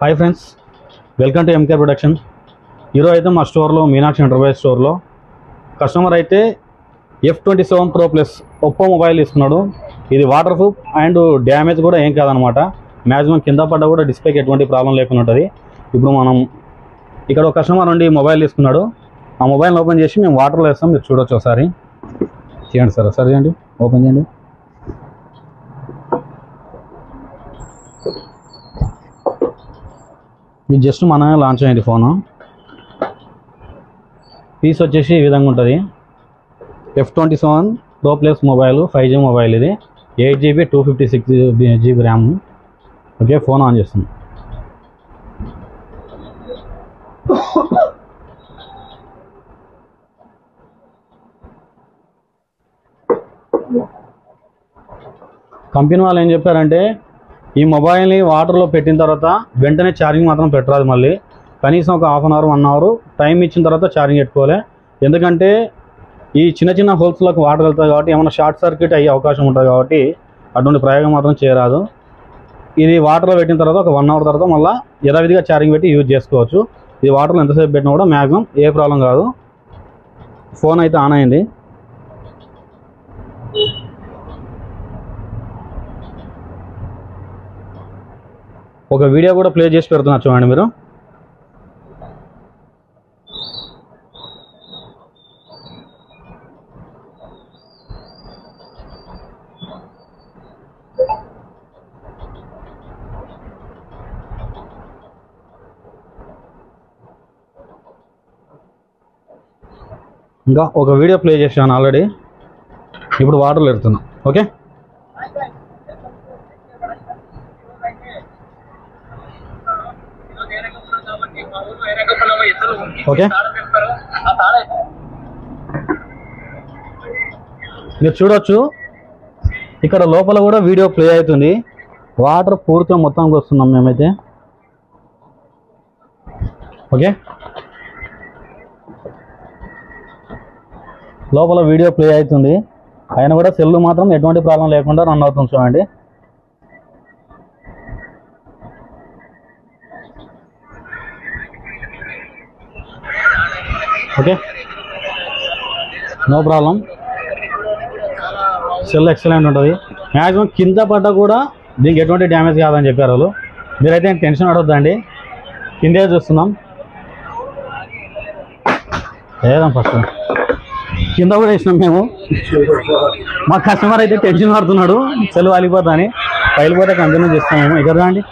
Hi friends, welcome to MK production. ఈరోజు అయితే మా స్టోర్లో మీనాక్షి ఎంటర్ప్రైజ్ స్టోర్లో కస్టమర్ అయితే F27 Pro plus Oppo mobile తీసుకున్నాడు. ఇది వాటర్ ప్రూఫ్ అండ్ డ్యామేజ్ కూడా ఏం కాదనమాట. మ్యాక్సిమం కింద పడ్డా కూడా డిస్ప్లేకి ఎటువంటి ప్రాబ్లం లేకుండా ఉంటుంది. ఇప్పుడు మనం ఇక్కడ ఒక కస్టమర్ నుండి మొబైల్ తీసుకున్నాడు. ఆ మొబైల్ని ఓపెన్ చేసి మేము వాటర్లో వేస్తాం. మీరు చూడొచ్చు ఒకసారి. చేయండి సార్, ఒకసారి చేయండి, ఓపెన్ చేయండి. ఇది జస్ట్ మనమే లాంచ్ అయ్యింది ఫోను. పీస్ వచ్చేసి ఈ విధంగా ఉంటుంది. F27 Pro plus mobile, 5G mobile. ఇది 8GB 256GB RAM. Okay, phone on చేస్తుంది. కంపెనీ వాళ్ళు ఏం చెప్పారంటే ఈ మొబైల్ని వాటర్లో పెట్టిన తర్వాత వెంటనే ఛార్జింగ్ మాత్రం పెట్టరాదు. మళ్ళీ కనీసం ఒక half an hour 1 hour time ఇచ్చిన తర్వాత ఛార్జింగ్ పెట్టుకోవాలి. ఎందుకంటే ఈ చిన్న చిన్న హోల్స్లోకి వాటర్ వెళ్తుంది కాబట్టి ఏమైనా షార్ట్ సర్క్యూట్ అయ్యే అవకాశం ఉంటుంది కాబట్టి అటువంటి ప్రయోగం మాత్రం చేయరాదు. ఇది వాటర్లో పెట్టిన తర్వాత ఒక 1 అవర్ తర్వాత మళ్ళీ యథావిధిగా ఛార్జింగ్ పెట్టి యూజ్ చేసుకోవచ్చు. ఇది వాటర్లో ఎంతసేపు పెట్టినా కూడా మ్యాక్సిమం ఏ ప్రాబ్లం కాదు. ఫోన్ అయితే ఆన్ అయింది. ఒక వీడియో కూడా ప్లే చేసి పెడుతున్నా, చూడండి మీరు. ఇంకా ఒక వీడియో ప్లే చేశాను ఆల్రెడీ. ఇప్పుడు వాటర్లో పెడుతున్నా. Okay, okay. మీరు చూడొచ్చు ఇక్కడ లోపల కూడా వీడియో ప్లే అవుతుంది. వాటర్ పూర్తిగా మొత్తానికి వస్తున్నాం మేమైతే. ఓకే, లోపల వీడియో ప్లే అవుతుంది. అయినా కూడా సెల్ మాత్రం ఎటువంటి ప్రాబ్లం లేకుండా రన్ అవుతుంది. చూడండి. Okay, no problem. Cell excellent ఉంటుంది. మ్యాక్సిమం కింద పడ్డా కూడా దీనికి ఎటువంటి డ్యామేజ్ కాదని చెప్పారు వాళ్ళు. మీరైతే టెన్షన్ పడొద్దండి. కిందే చూస్తున్నాం. ఏదం ఫస్ట్ కింద కూడా వేసినాం మేము. మా కస్టమర్ అయితే టెన్షన్ పడుతున్నాడు సెల్ వాలిపోతా అని. పైలిపోతే కంటిన్యూ చేస్తాం మేము. ఇక్కడ రండి,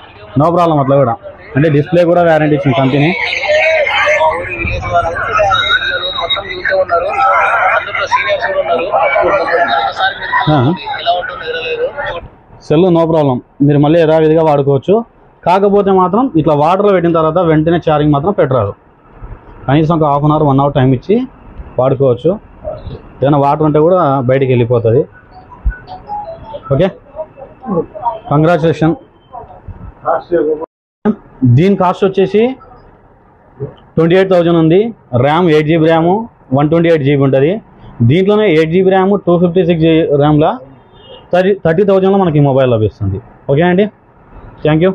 నో ప్రాబ్లం. అట్లా కూడా అంటే డిస్ప్లే కూడా వ్యారంటీ ఇచ్చింది కంపెనీ. సెల్ నో ప్రాబ్లం, మీరు మళ్ళీ యథావిధిగా వాడుకోవచ్చు. కాకపోతే మాత్రం ఇట్లా వాటర్లో పెట్టిన తర్వాత వెంటనే ఛార్జింగ్ మాత్రం పెట్టరాదు. కనీసం ఒక half an hour 1 hour time ఇచ్చి వాడుకోవచ్చు. ఏదైనా వాటర్ ఉంటే కూడా బయటికి వెళ్ళిపోతుంది. Okay, congratulation. దీని కాస్ట్ వచ్చేసి 28,000 ఉంది. ర్యామ్ 8GB ర్యాము, 128GB ఉంటుంది. దీంట్లోనే 8GB ర్యామ్, 256GB ర్యామ్లా 30,000లో మనకి మొబైల్ లభిస్తుంది. ఓకే అండి, థ్యాంక్ యూ.